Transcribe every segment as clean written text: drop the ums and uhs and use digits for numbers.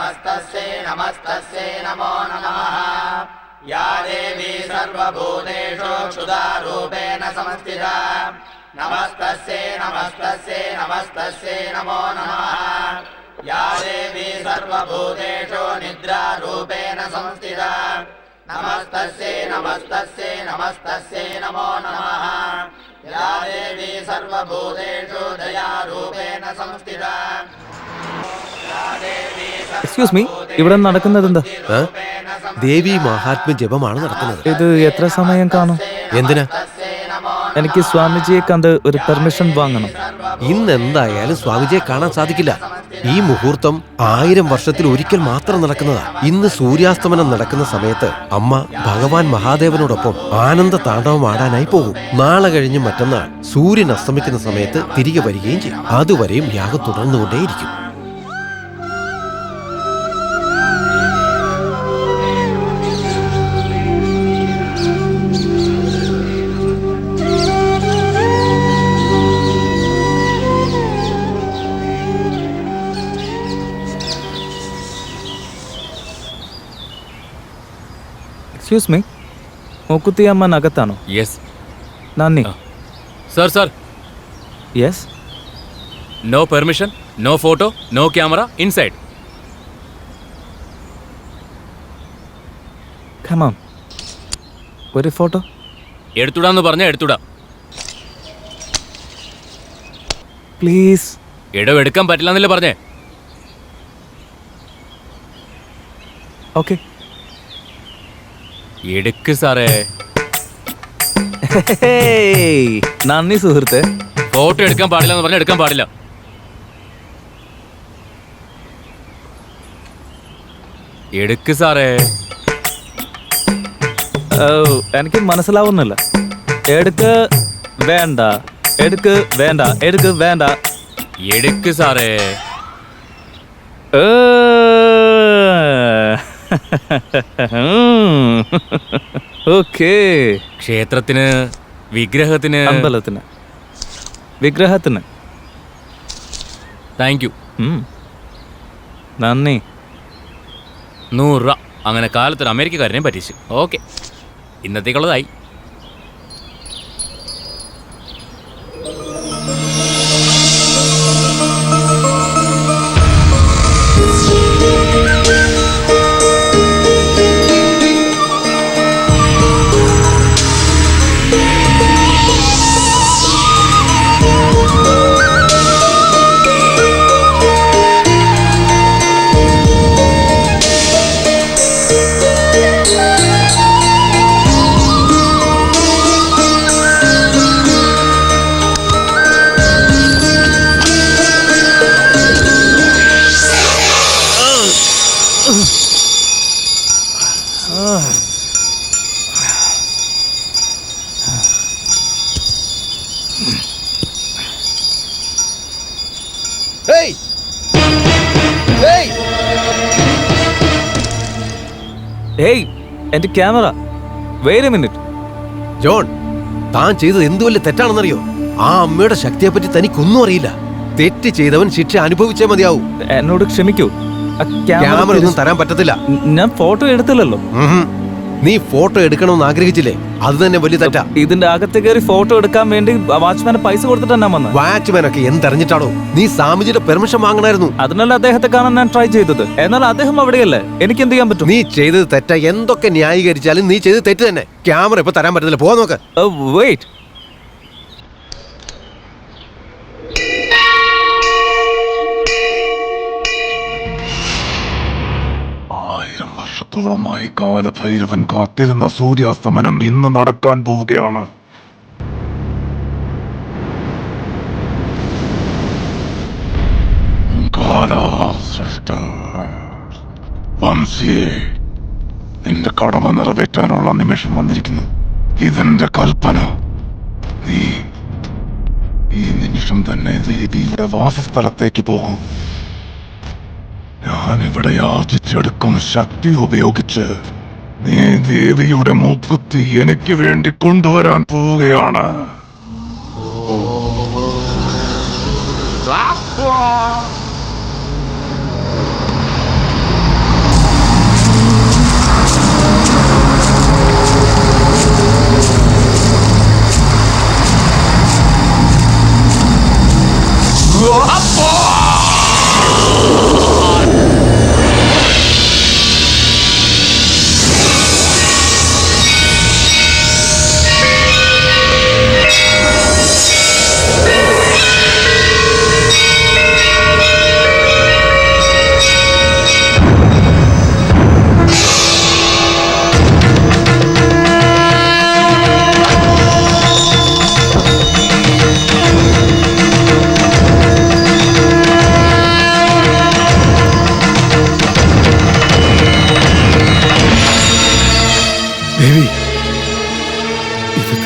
नमस्तस्यै नमस्तस्यै नमो नमः। या देवी सर्वभूतेषु क्षुधारूपेण संस्थिता नमस्तस्यै नमस्तस्यै नमस्तस्यै नमो नमः। या देवी सर्वभूतेषु निद्रारूपेण संस्थिता नमस्तस्यै नमस्तस्यै नमस्तस्यै नमो नमः। या देवी सर्वभूतेषु दयारूपेण संस्थिता। എക്സ്ക്യൂസ് മീ, ഇവിടെ നടക്കുന്നത് എന്താ? ദേവി മഹാത്മ്യ ജപമാണ് നടക്കുന്നത്. ഇത് എത്ര സമയം കാണും? എന്തിനാ? എനിക്ക് സ്വാമിജിയെ കണ്ട് ഒരു പെർമിഷൻ വാങ്ങണം. ഇന്ന് എന്തായാലും സ്വാമിജിയെ കാണാൻ സാധിക്കില്ല. ഈ മുഹൂർത്തം 1000 വർഷത്തിൽ ഒരിക്കൽ മാത്രം നടക്കുന്നതാ. ഇന്ന് സൂര്യാസ്തമനം നടക്കുന്ന സമയത്ത് അമ്മ ഭഗവാൻ മഹാദേവനോടൊപ്പം ആനന്ദ താണ്ഡവം ആടാനായി പോകും. നാളെ കഴിഞ്ഞ് മറ്റന്നാൾ സൂര്യൻ അസ്തമിക്കുന്ന സമയത്ത് തിരികെ വരികയും ചെയ്യും. അതുവരെയും യാഗം തുടർന്നുകൊണ്ടേയിരിക്കും. എക്സ്ക്യൂസ് മീ, മൂക്കുത്തി അമ്മൻ അകത്താണോ? യെസ്. നന്ദി. Sir yes. No permission, no photo, no camera inside. Come on, ഒരു ഫോട്ടോ എടുത്തുടാന്ന് പറഞ്ഞാൽ എടുത്തുടാ. പ്ലീസ്. എടുക്കാൻ പറ്റില്ല എന്നല്ലേ പറഞ്ഞേ? ഓക്കെ, എടുക്ക് സാറേ. നന്ദി സുഹൃത്തെ. ഫോട്ടോ എടുക്കാൻ പാടില്ല എന്ന് പറഞ്ഞാൽ എടുക്കാൻ പാടില്ല. എടുക്ക് സാറേ. എനിക്ക് മനസ്സിലാവുന്നില്ല. എടുക്ക് വേണ്ട, എടുക്ക് വേണ്ട, എടുക്ക് വേണ്ട. എടുക്ക് സാറേ. ഓക്കേ. ക്ഷേത്രത്തിന്, വിഗ്രഹത്തിന്, അമ്പലത്തിന്, വിഗ്രഹത്തിന്. Thank you. നന്ദി. 100 രൂപ. അങ്ങനെ കാലത്തൊരു അമേരിക്കക്കാരനെ പറ്റിച്ചു. ഓക്കെ, ഇന്നത്തേക്കുള്ളതായി. ഹേയ്, എന്റെ camera. Wait a minute. John, താൻ ചെയ്തത് എന്തു വലിയ തെറ്റാണെന്നറിയോ? ആ അമ്മയുടെ ശക്തിയെപ്പറ്റി തനിക്കൊന്നും അറിയില്ല. തെറ്റ് ചെയ്തവൻ ശിക്ഷ അനുഭവിച്ചേ മതിയാവൂ. എന്നോട് ക്ഷമിക്കൂ. ക്യാമറ ഒന്നും തരാൻ പറ്റത്തില്ല. ഞാൻ ഫോട്ടോ എടുത്തില്ലല്ലോ. നീ ഫോട്ടോ എടുക്കണമെന്ന് ആഗ്രഹിച്ചില്ലേ? അത് തന്നെ വലിയ തെറ്റാ. ഇതിന്റെ അകത്ത് കയറി ഫോട്ടോ എടുക്കാൻ വേണ്ടി വാച്ച്മാന് പൈസ കൊടുത്തിട്ട് തന്നെ വന്നത്. വാച്ച്മാനൊക്കെ എന്തറിഞ്ഞിട്ടാണോ? നീ സ്വാമിജിയുടെ പെർമിഷൻ വാങ്ങണമായിരുന്നു. അതിനല്ല അദ്ദേഹത്തെ കാണാൻ ഞാൻ ട്രൈ ചെയ്തത്. എന്നാൽ അദ്ദേഹം അവിടെയല്ലേ. എനിക്ക് എന്ത് ചെയ്യാൻ പറ്റും? നീ ചെയ്തത് തെറ്റാ. എന്തൊക്കെ ന്യായീകരിച്ചാലും നീ ചെയ്തത് തെറ്റ് തന്നെ. ക്യാമറ ഇപ്പൊ തരാൻ പറ്റത്തില്ല. പോ നോക്ക്. വെയിറ്റ്. വർഷത്തോളമായി കാലഭൈരവൻ കാത്തിരുന്ന സൂര്യാസ്തമനം ഇന്ന് നടക്കാൻ പോവുകയാണ്. വംശിയെ, നിന്റെ കടമ നിറവേറ്റാനുള്ള നിമിഷം വന്നിരിക്കുന്നു. ഇതെന്റെ കൽപ്പന. നീ ഈ നിമിഷം തന്നെ ദേവിയുടെ വാസസ്ഥലത്തേക്ക് പോകും. ഞാനിവിടെ യാചിച്ചെടുക്കും ശക്തി ഉപയോഗിച്ച് നീ ദേവിയുടെ മൂക്കുത്തി എനിക്ക് വേണ്ടി കൊണ്ടുവരാൻ പോവുകയാണ്.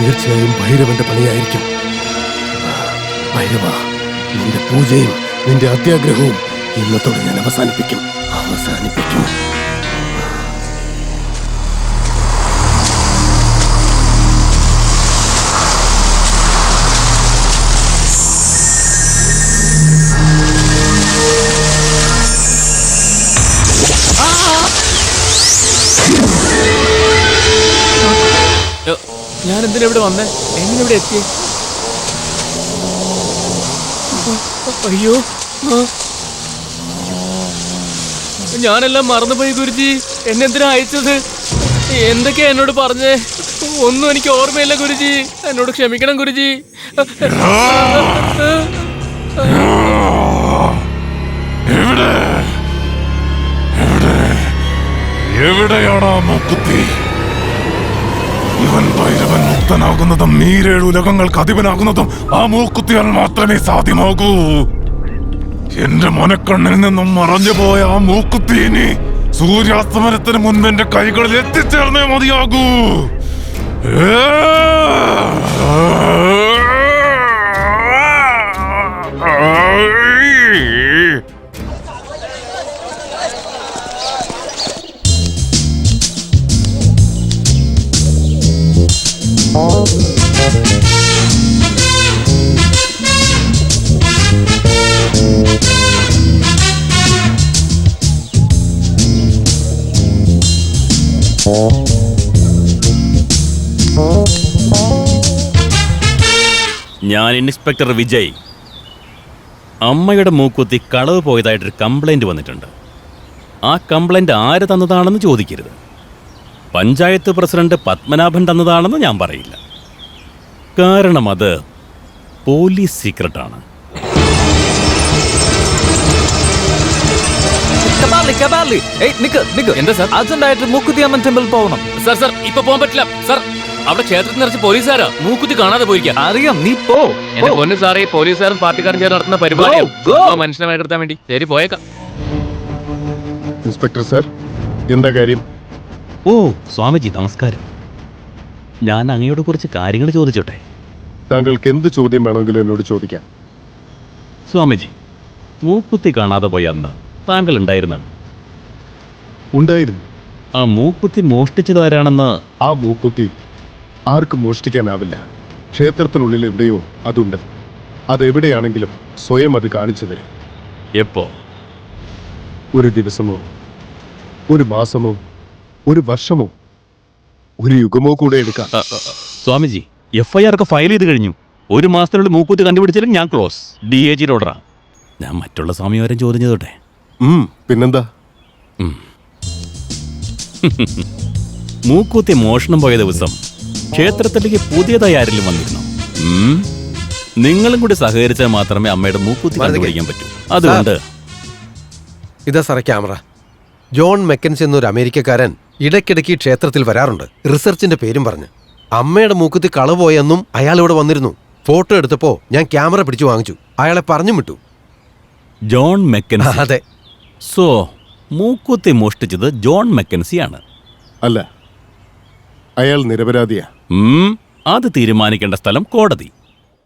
തീർച്ചയായും ഭൈരവന്റെ പണിയായിരിക്കും. ഭൈരവ, നിന്റെ പൂജയും നിന്റെ അത്യാഗ്രഹവും ഇന്നത്തോടെ ഞാൻ അവസാനിപ്പിക്കും. ഞാൻ എന്തിനാ ഇവിടെ വന്നേ? എങ്ങനെ ഇവിടെ എത്തി? അയ്യോ, ഞാനെല്ലാം മറന്നുപോയി ഗുരുജി. എന്നെന്തിനാ അയച്ചത്? എന്തൊക്കെയാ എന്നോട് പറഞ്ഞേ? ഒന്നും എനിക്ക് ഓർമ്മയില്ല ഗുരുജി. എന്നോട് ക്ഷമിക്കണം ഗുരുജി. എവിടെയാണാ മൂക്കുത്തി? ഇവൻ ഭൈരവൻ മുക്തനാകുന്നതും 7 ഉലകങ്ങൾക്ക് അധിപനാകുന്നതും ആ മൂക്കുത്തിയാൽ മാത്രമേ സാധ്യമാകൂ. എന്റെ മനക്കണ്ണിൽ നിന്നും മറഞ്ഞുപോയ ആ മൂക്കുത്തീനി സൂര്യാസ്തമനത്തിന് മുൻപ് എന്റെ കൈകളിൽ എത്തിച്ചേർന്നേ മതിയാകൂ. ഞാൻ ഇൻസ്പെക്ടർ വിജയ്. അമ്മയുടെ മൂക്കുത്തി കളവ് പോയതായിട്ടൊരു കംപ്ലൈൻറ്റ് വന്നിട്ടുണ്ട്. ആ കംപ്ലൈൻറ്റ് ആര് തന്നതാണെന്ന് ചോദിക്കരുത്. പഞ്ചായത്ത് പ്രസിഡന്റ് പത്മനാഭൻ തന്നതാണെന്ന് ഞാൻ പറയില്ല. കാരണം അത് പോലീസ് സീക്രട്ടാണ്. എന്താ സാർ? അർജന്റായിട്ട് മൂക്കുത്തി അമ്മൻ ടെമ്പിൾ പോകണം. സാർ ഇപ്പൊ പോകാൻ പറ്റില്ല സാർ. അവിടെ ക്ഷേത്രത്തിൽ നിറച്ച് പോലീസുകാരാ. മൂക്കുത്തി കാണാതെ പോയിരിക്കാം. അറിയാം, നീ പോ. എന്റെ പൊന്ന് സാറേ, പോലീസുകാരും പാർട്ടിക്കാരും ചേർന്ന് നടത്തുന്ന പരിപാടിയാണ്. മനുഷ്യനെ എടുത്താൻ വേണ്ടി. ശരി, പോയേക്കാം. ഇൻസ്പെക്ടർ സാർ, എന്താ കാര്യം? ഓ സ്വാമിജി നമസ്കാരം. ഞാൻ അങ്ങയോട് കുറച്ച് കാര്യങ്ങൾ ചോദിച്ചോട്ടെ? താങ്കൾക്ക് എന്ത് ചോദ്യം വേണമെങ്കിലും എന്നോട് ചോദിക്കാം. സ്വാമിജി, മൂക്കുത്തി കാണാതെ പോയ അന്ന് താങ്കൾ ഉണ്ടായിരുന്നാണ്? ഉണ്ടായിരുന്നു. ആ മൂക്കുത്തി മോഷ്ടിച്ചതാരാണെന്ന്? ആ മൂക്കുത്തി ആർക്കും മോഷ്ടിക്കാനാവില്ല. ക്ഷേത്രത്തിനുള്ളിൽ എവിടെയോ അതുണ്ട്. അതെവിടെയാണെങ്കിലും സ്വയം അത് കാണിച്ചു തരും. എപ്പോ? ഒരു ദിവസമോ, ഒരു മാസമോ, ഒരു വർഷമോ, ഒരു യുഗമോ കൂടെ എടുക്കാം. സ്വാമിജി, FIR ഒക്കെ ഫയൽ ചെയ്ത് കഴിഞ്ഞു. 1 മാസത്തിനുള്ളിൽ മൂക്കുത്തി കണ്ടുപിടിച്ചാലും ഞാൻ ക്ലോസ്. DAG ഓർഡറാ. ഞാൻ മറ്റുള്ള സ്വാമിമാരും ചോദ്യം ചെയ്തോട്ടെ? പിന്നെന്താ? മൂക്കുത്തി മോഷണം പോയ ദിവസം ക്ഷേത്രത്തിലേക്ക് പുതിയതായി ആരെങ്കിലും വന്നിരുന്നു? നിങ്ങളും കൂടി സഹകരിച്ചാൽ മാത്രമേ അമ്മയുടെ മൂക്കുത്തി കണ്ടുപിടിക്കാൻ പറ്റൂ. അതുകൊണ്ട് ഇതാ സാറേ ക്യാമറ. ജോൺ മെക്കൻസ് എന്നൊരു അമേരിക്കക്കാരൻ ഇടയ്ക്കിടയ്ക്ക് ക്ഷേത്രത്തിൽ വരാറുണ്ട്, റിസർച്ചിന്റെ പേരും പറഞ്ഞ്. അമ്മയുടെ മൂക്കുത്തി കളവ് പോയെന്നും അയാൾ ഇവിടെ വന്നിരുന്നു. ഫോട്ടോ എടുത്തപ്പോ ഞാൻ ക്യാമറ പിടിച്ചു വാങ്ങിച്ചു. അയാളെ പറഞ്ഞു വിട്ടു. John McKinsey? അതെ. സോ മൂക്കുത്തി മോഷ്ടിച്ചത് ജോൺ മെക്കൻസിയാണ്? അല്ല, അയാൾ നിരപരാധിയാ. അത് തീരുമാനിക്കേണ്ട സ്ഥലം കോടതി.